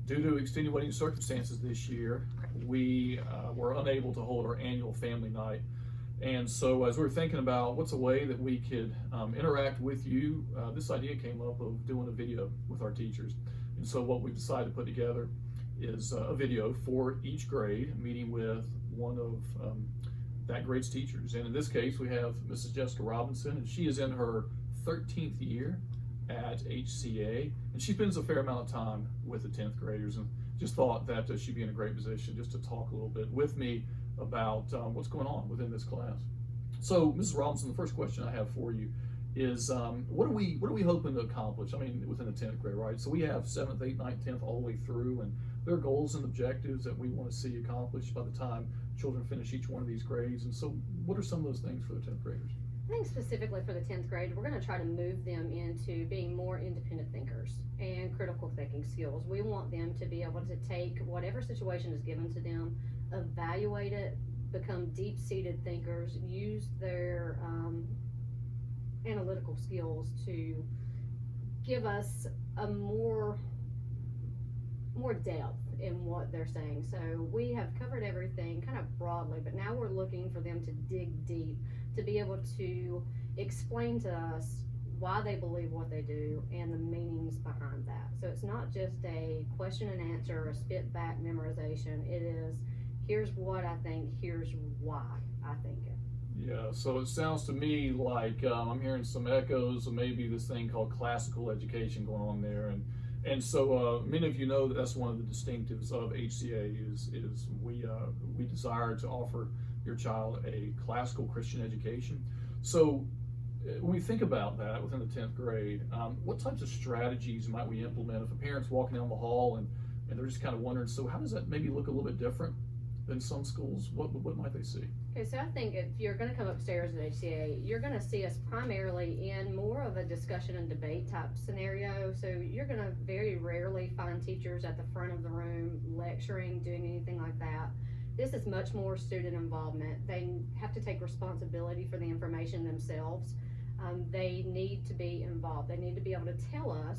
Due to extenuating circumstances this year, we were unable to hold our annual family night. And so as we were thinking about what's a way that we could interact with you, this idea came up of doing a video with our teachers. And so what we decided to put together is a video for each grade, meeting with one of that grade's teachers. And in this case, we have Mrs. Jessica Robinson, and she is in her 13th year at HCA, and she spends a fair amount of time with the 10th graders, and just thought that she'd be in a great position just to talk a little bit with me about what's going on within this class. So, Mrs. Robinson, the first question I have for you is what are we hoping to accomplish? I mean, within the 10th grade, right? So we have 7th, 8th, 9th, 10th all the way through, and there are goals and objectives that we want to see accomplished by the time children finish each one of these grades. And so what are some of those things for the 10th graders? I think specifically for the 10th grade, we're going to try to move them into being more independent thinkers and critical thinking skills. We want them to be able to take whatever situation is given to them, evaluate it, become deep-seated thinkers, use their analytical skills to give us a more depth in what they're saying. So we have covered everything kind of broadly, but now we're looking for them to dig deep, to be able to explain to us why they believe what they do and the meanings behind that. So it's not just a question and answer, a spit back memorization. It is, here's what I think, here's why I think it. Yeah, so it sounds to me like I'm hearing some echoes of maybe this thing called classical education going on there, and so many of you know that that's one of the distinctives of HCA is we desire to offer your child a classical Christian education. So when we think about that within the 10th grade, what types of strategies might we implement if a parent's walking down the hall and they're just kind of wondering, so how does that maybe look a little bit different than some schools? What might they see? Okay, so I think if you're going to come upstairs at HCA, you're going to see us primarily in more of a discussion and debate type scenario. So you're going to very rarely find teachers at the front of the room lecturing, doing anything like that. This is much more student involvement. They have to take responsibility for the information themselves. They need to be involved. They need to be able to tell us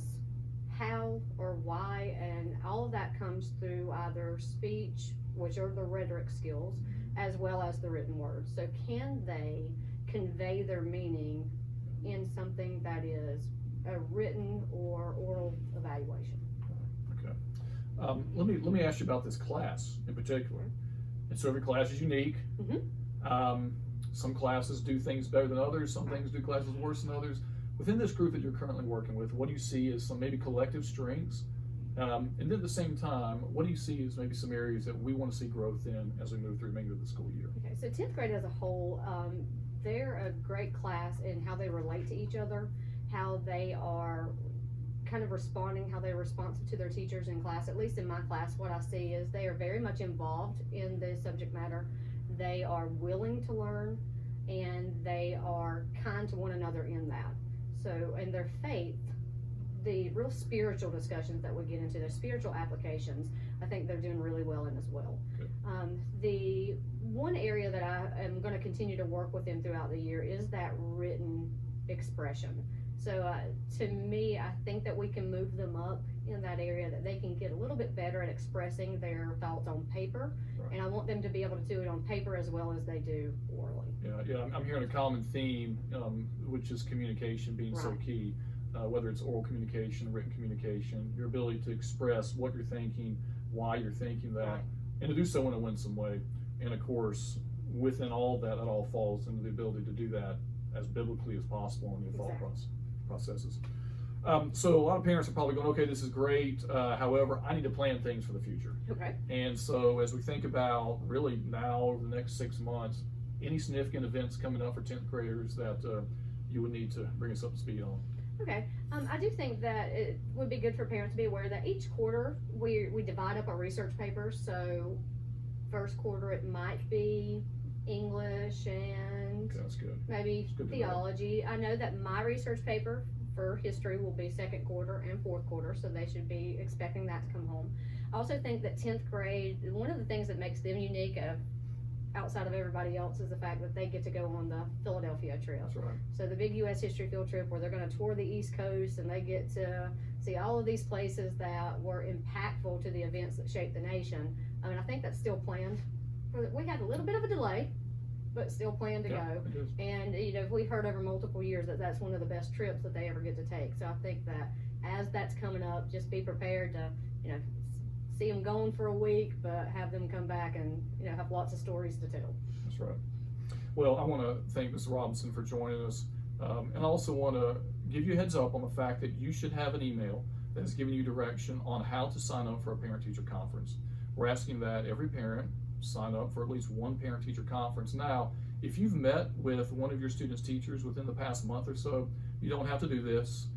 how or why, and all of that comes through either speech, which are the rhetoric skills, as well as the written words. So can they convey their meaning in something that is a written or oral evaluation? Okay. Let me ask you about this class in particular. And so every class is unique. Some classes do things better than others. Some things do classes worse than others. Within this group that you're currently working with, what do you see as some maybe collective strengths? And then at the same time, what do you see as maybe some areas that we want to see growth in as we move through the remainder of the school year? Okay, so 10th grade as a whole, they're a great class in how they relate to each other, how they are kind of responding, how they're responsive to their teachers in class. At least in my class, what I see is they are very much involved in the subject matter. They are willing to learn, and they are kind to one another in that. So, and their faith, the real spiritual discussions that we get into, their spiritual applications, I think they're doing really well in as well. Good. The one area that I am going to continue to work with them throughout the year is that written expression. So to me, I think that we can move them up in that area, that they can get a little bit better at expressing their thoughts on paper. Right. And I want them to be able to do it on paper as well as they do orally. Yeah, I'm hearing a common theme, which is communication being so Right. key. Whether it's oral communication, written communication, your ability to express what you're thinking, why you're thinking that, Right. and to do so in a winsome way. And of course, within all that, it all falls into the ability to do that as biblically as possible in your thought processes. So a lot of parents are probably going, okay, this is great. However, I need to plan things for the future. Okay. And so as we think about really now over the next 6 months, any significant events coming up for 10th graders that you would need to bring us up to speed on? Okay, I do think that it would be good for parents to be aware that each quarter we divide up our research papers. So first quarter it might be English and Okay, that's good. maybe good to know. theology. I know that my research paper for history will be second quarter and fourth quarter, so they should be expecting that to come home. I also think that 10th grade, one of the things that makes them unique, outside of everybody else is the fact that they get to go on the Philadelphia trip. That's right. So the big U.S. history field trip where they're going to tour the East Coast and they get to see all of these places that were impactful to the events that shaped the nation. I mean, I think that's still planned. We had a little bit of a delay, but still planned to Yeah, go. it is. And, you know, we've heard over multiple years that that's one of the best trips that they ever get to take. So I think that as that's coming up, just be prepared to, you know, see them gone for a week, but have them come back and, you know, have lots of stories to tell. That's right. Well, I want to thank Ms. Robinson for joining us. And I also want to give you a heads up on the fact that you should have an email that is giving you direction on how to sign up for a parent-teacher conference. We're asking that every parent sign up for at least one parent-teacher conference. Now, if you've met with one of your students' teachers within the past month or so, you don't have to do this.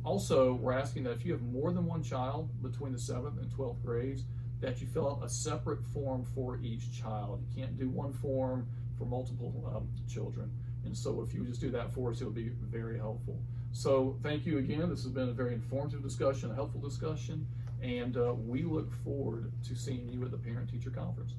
Also, we're asking that if you have more than one child between the 7th and 12th grades, that you fill out a separate form for each child. You can't do one form for multiple children. And so if you would just do that for us, it would be very helpful. So thank you again. This has been a very informative discussion, a helpful discussion, and we look forward to seeing you at the Parent-Teacher Conference.